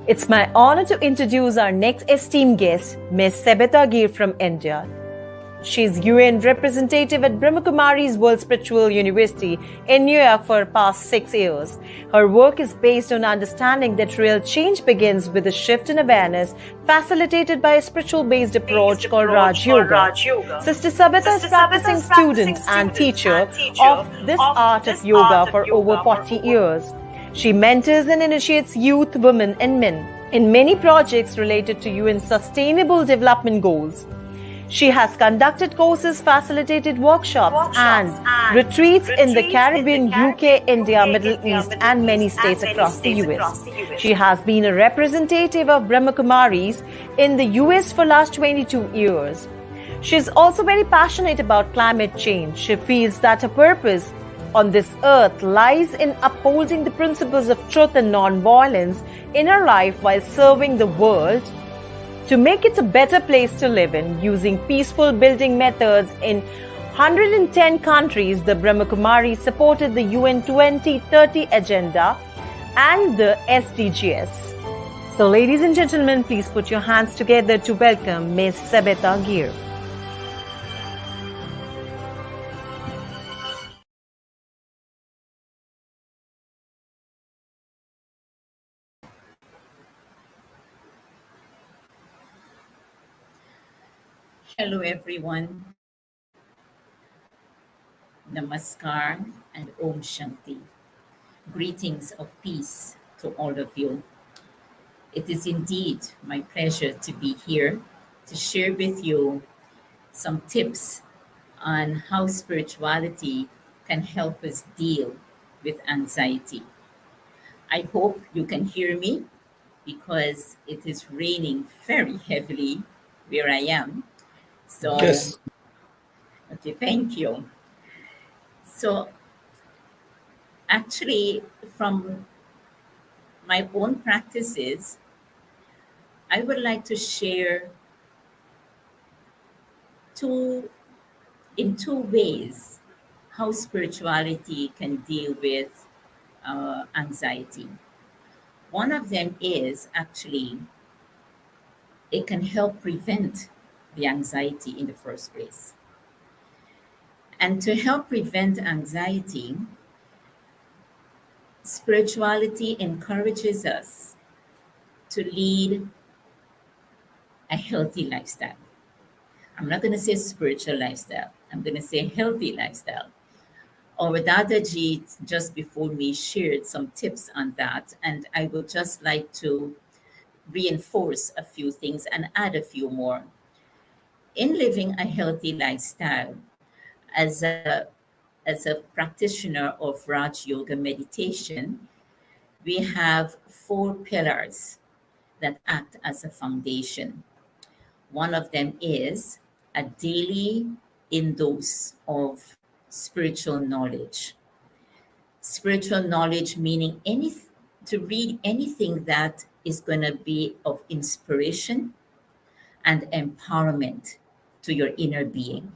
It's my honor to introduce our next esteemed guest, Ms. Sabita Geer from India. She's UN representative at Brahmakumari's World Spiritual University in New York for the past 6 years. Her work is based on understanding that real change begins with a shift in awareness facilitated by a spiritual-based approach called Raj Yoga. Sister Sabita is practicing student and teacher of this art of yoga for over 40 years. She mentors and initiates youth, women and men in many projects related to UN Sustainable Development Goals. She has conducted courses, facilitated workshops and retreats in the Caribbean, UK, India, Middle East and many states across the US. She has been a representative of Brahmakumaris in the US for last 22 years. She is also very passionate about climate change. She feels that her purpose on this earth lies in upholding the principles of truth and non-violence in her life while serving the world to make it a better place to live in. Using peaceful building methods in 110 countries, the Brahmakumaris supported the UN 2030 agenda and the SDGs. So ladies and gentlemen, please put your hands together to welcome Ms. Sabita Geer. Hello everyone, Namaskar and Om Shanti. Greetings of peace to all of you. It is indeed my pleasure to be here to share with you some tips on how spirituality can help us deal with anxiety. I hope you can hear me because it is raining very heavily where I am. So, Yes. okay, thank you. So, actually, from my own practices, I would like to share in two ways how spirituality can deal with anxiety. One of them is actually it can help prevent the anxiety in the first place. And to help prevent anxiety, spirituality encourages us to lead a healthy lifestyle. I'm not going to say spiritual lifestyle, I'm going to say healthy lifestyle. Our Dadaji just before me shared some tips on that, and I would just like to reinforce a few things and add a few more. In living a healthy lifestyle, as a practitioner of Raj Yoga meditation, we have 4 pillars that act as a foundation. One of them is a daily dose of spiritual knowledge. Spiritual knowledge meaning to read anything that is going to be of inspiration and empowerment to your inner being,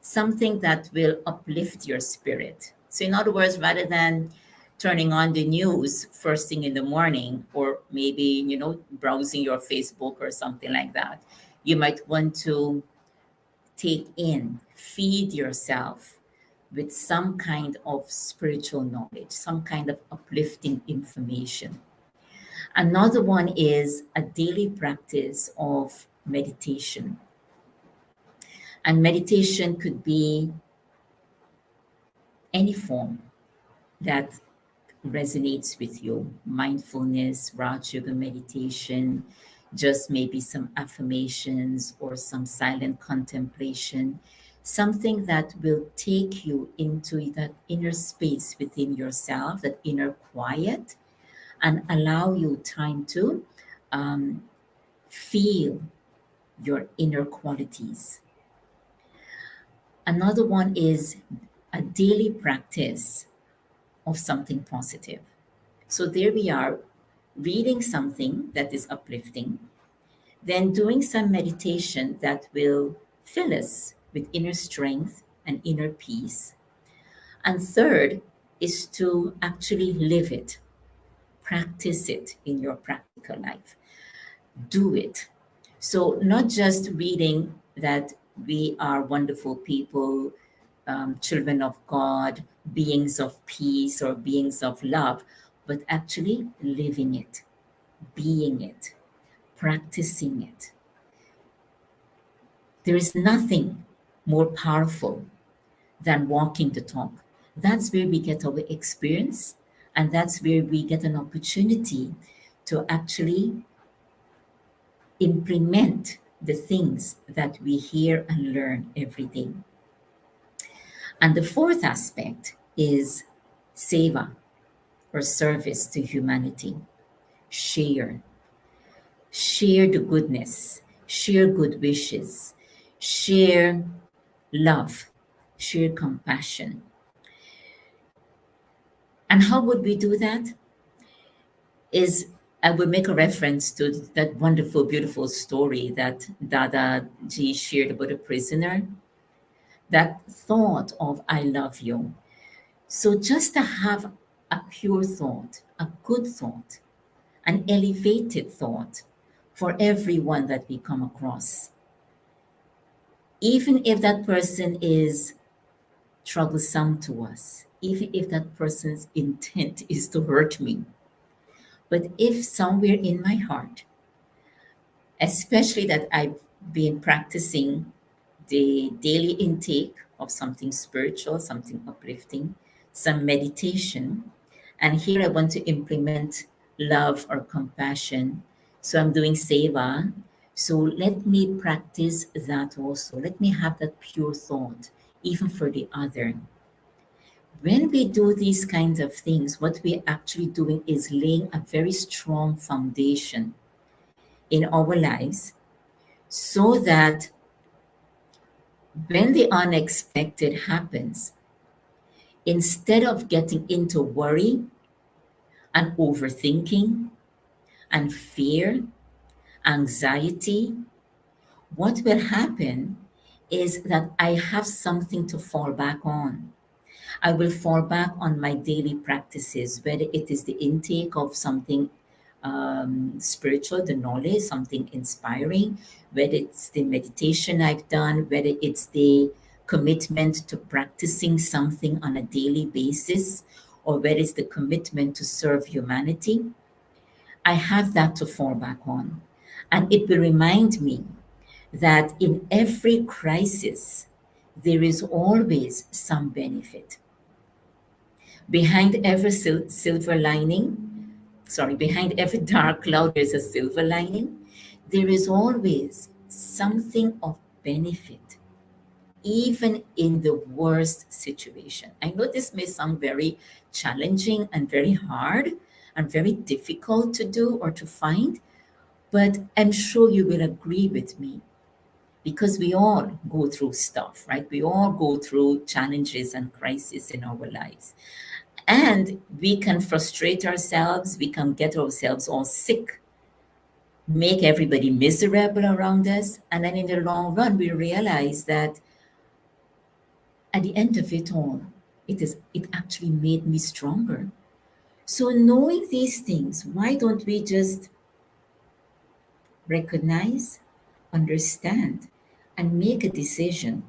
something that will uplift your spirit. So, in other words, rather than turning on the news first thing in the morning, or maybe, browsing your Facebook or something like that, you might want to feed yourself with some kind of spiritual knowledge, some kind of uplifting information. Another one is a daily practice of meditation. And meditation could be any form that resonates with you. Mindfulness, Raj Yoga meditation, just maybe some affirmations or some silent contemplation, something that will take you into that inner space within yourself, that inner quiet, and allow you time to feel your inner qualities. Another one is a daily practice of something positive. So there we are, reading something that is uplifting, then doing some meditation that will fill us with inner strength and inner peace. And third is to actually live it, practice it in your practical life. Do it. So, not just reading that we are wonderful people, children of God, beings of peace, or beings of love, but actually living it, being it, practicing it. There is nothing more powerful than walking the talk. That's where we get our experience, and that's where we get an opportunity to actually implement the things that we hear and learn every day. And the fourth aspect is seva, or service to humanity. Share. Share the goodness, share good wishes, share love, share compassion. And how would we do that? Is I will make a reference to that wonderful, beautiful story that Dada Ji shared about a prisoner. That thought of I love you. So just to have a pure thought, a good thought, an elevated thought for everyone that we come across. Even if that person is troublesome to us, even if that person's intent is to hurt me. But if somewhere in my heart, especially that I've been practicing the daily intake of something spiritual, something uplifting, some meditation, and here I want to implement love or compassion. So I'm doing seva. So let me practice that also. Let me have that pure thought, even for the other. When we do these kinds of things, what we're actually doing is laying a very strong foundation in our lives so that when the unexpected happens, instead of getting into worry and overthinking and fear, anxiety, what will happen is that I have something to fall back on. I will fall back on my daily practices, whether it is the intake of something spiritual, the knowledge, something inspiring, whether it's the meditation I've done, whether it's the commitment to practicing something on a daily basis, or whether it's the commitment to serve humanity. I have that to fall back on. And it will remind me that in every crisis, there is always some benefit. Behind every silver lining, behind every dark cloud, there's a silver lining. There is always something of benefit, even in the worst situation. I know this may sound very challenging and very hard and very difficult to do or to find, but I'm sure you will agree with me because we all go through stuff, right? We all go through challenges and crises in our lives. And we can frustrate ourselves, we can get ourselves all sick, make everybody miserable around us. And then in the long run, we realize that at the end of it all, it actually made me stronger. So knowing these things, why don't we just recognize, understand, and make a decision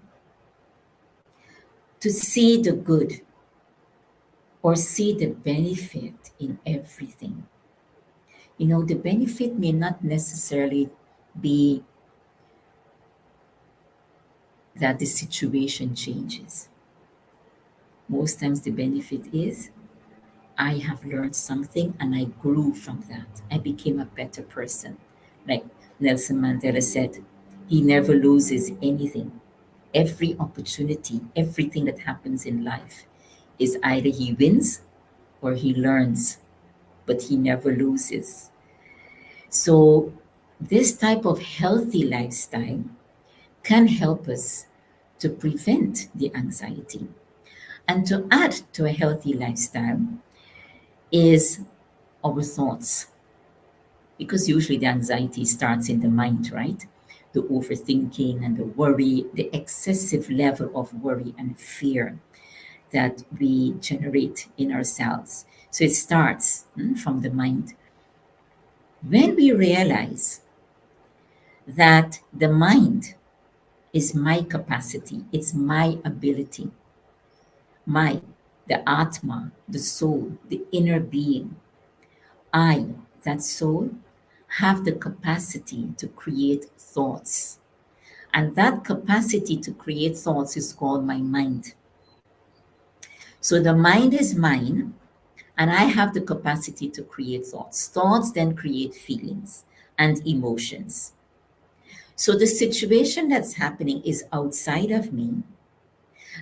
to see the good or see the benefit in everything? You know, the benefit may not necessarily be that the situation changes. Most times the benefit is I have learned something and I grew from that. I became a better person. Like Nelson Mandela said, he never loses anything. Every opportunity, everything that happens in life is either he wins or he learns, but he never loses. So, this type of healthy lifestyle can help us to prevent the anxiety. And to add to a healthy lifestyle is our thoughts, because usually the anxiety starts in the mind, right? The overthinking and the worry, the excessive level of worry and fear that we generate in ourselves. So it starts from the mind. When we realize that the mind is my capacity, it's my ability, my, the Atma, the soul, the inner being, I, that soul, have the capacity to create thoughts. And that capacity to create thoughts is called my mind. So the mind is mine, and I have the capacity to create thoughts. Thoughts then create feelings and emotions. So the situation that's happening is outside of me,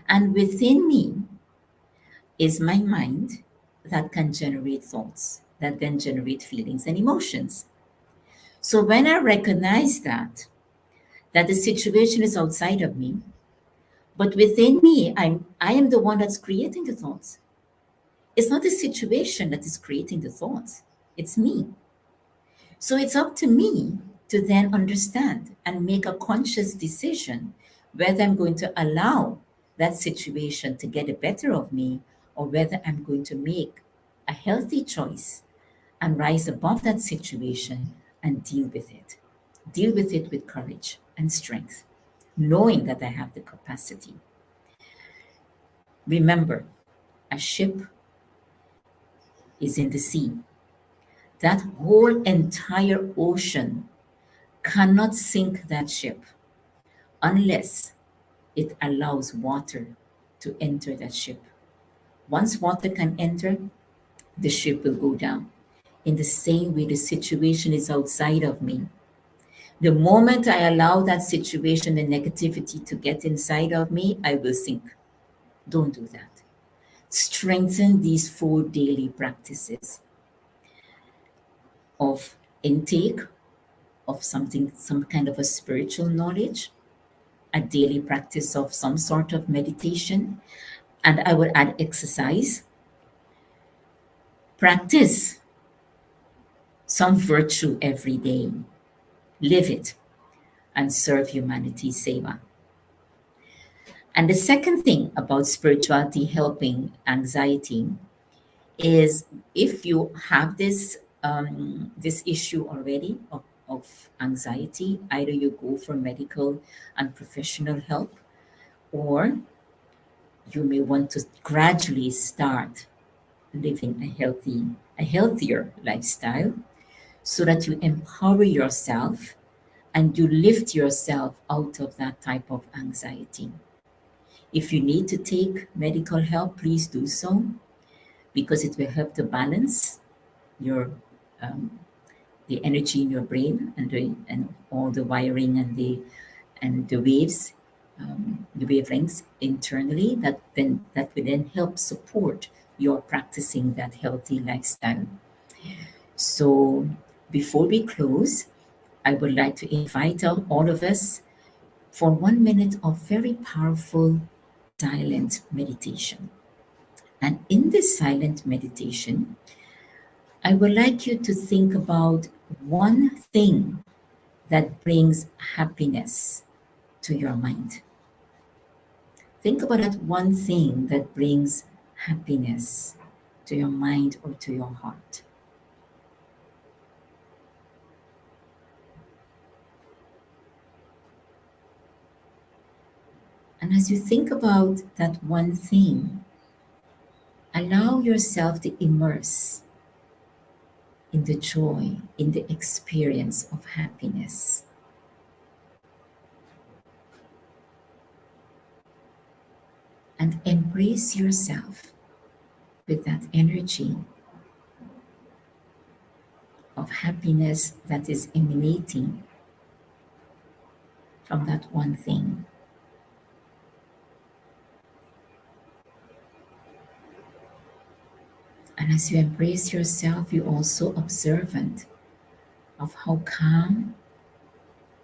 and within me is my mind that can generate thoughts, that then generate feelings and emotions. So when I recognize that the situation is outside of me, but within me, I am the one that's creating the thoughts. It's not the situation that is creating the thoughts, it's me. So it's up to me to then understand and make a conscious decision whether I'm going to allow that situation to get the better of me or whether I'm going to make a healthy choice and rise above that situation and deal with it. Deal with it with courage and strength, knowing that I have the capacity. Remember, a ship is in the sea. That whole entire ocean cannot sink that ship unless it allows water to enter that ship. Once water can enter, the ship will go down. In the same way, the situation is outside of me. The moment I allow that situation and negativity to get inside of me, I will sink. Don't do that. Strengthen these 4 daily practices of intake of something, some kind of a spiritual knowledge, a daily practice of some sort of meditation, and I would add exercise. Practice some virtue every day. Live it and serve humanity seva. And the second thing about spirituality helping anxiety is if you have this issue already of anxiety, either you go for medical and professional help, or you may want to gradually start living a healthier lifestyle so that you empower yourself and you lift yourself out of that type of anxiety. If you need to take medical help, please do so because it will help to balance your the energy in your brain and all the wiring and the waves, the wavelengths internally that will then help support your practicing that healthy lifestyle. So before we close, I would like to invite all of us for 1 minute of very powerful silent meditation. And in this silent meditation, I would like you to think about one thing that brings happiness to your mind. Think about that one thing that brings happiness to your mind or to your heart. And as you think about that one thing, allow yourself to immerse in the joy, in the experience of happiness. And embrace yourself with that energy of happiness that is emanating from that one thing. And as you embrace yourself, you're also observant of how calm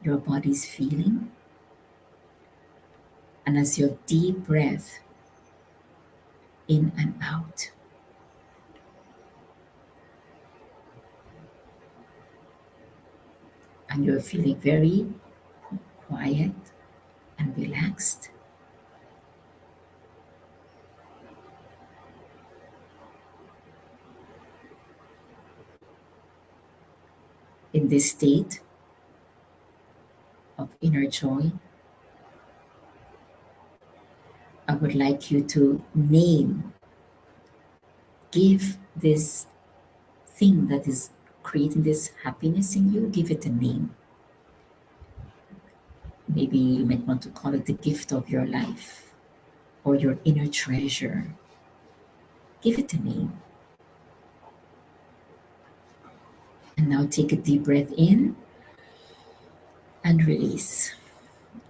your body's feeling. And as your deep breath in and out, and you're feeling very quiet and relaxed. in this state of inner joy, I would like you to give this thing that is creating this happiness in you, give it a name. Maybe you might want to call it the gift of your life or your inner treasure. Give it a name. And now take a deep breath in and release.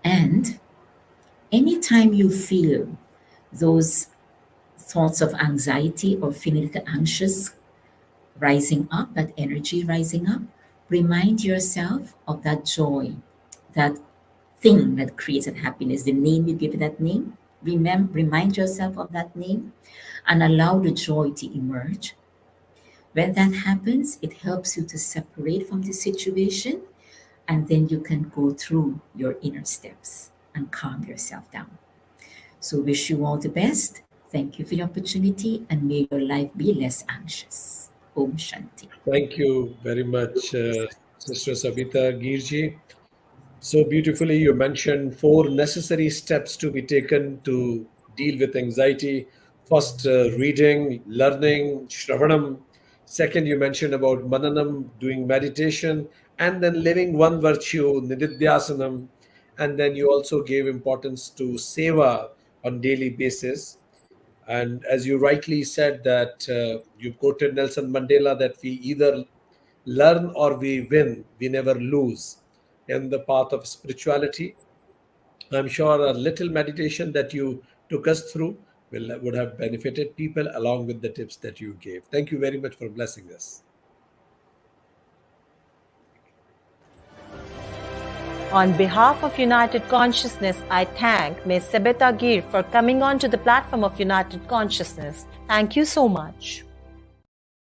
And anytime you feel those thoughts of anxiety or feeling anxious rising up, that energy rising up, remind yourself of that joy, that thing that created happiness, the name you give it that name. Remind yourself of that name and allow the joy to emerge. When that happens, it helps you to separate from the situation, and then you can go through your inner steps and calm yourself down. So wish you all the best. Thank you for the opportunity, and may your life be less anxious. Om Shanti. Thank you very much, Sister Sabita Geer. So beautifully, you mentioned 4 necessary steps to be taken to deal with anxiety. First, reading, learning, shravanam. Second, you mentioned about mananam, doing meditation, and then living one virtue, nididhyasanam. And then you also gave importance to seva on daily basis. And as you rightly said that you quoted Nelson Mandela that we either learn or we win, we never lose in the path of spirituality. I'm sure a little meditation that you took us through would have benefited people along with the tips that you gave. Thank you very much for blessing us. On behalf of United Consciousness, I thank Ms. Sabita Geer for coming on to the platform of United Consciousness. Thank you so much.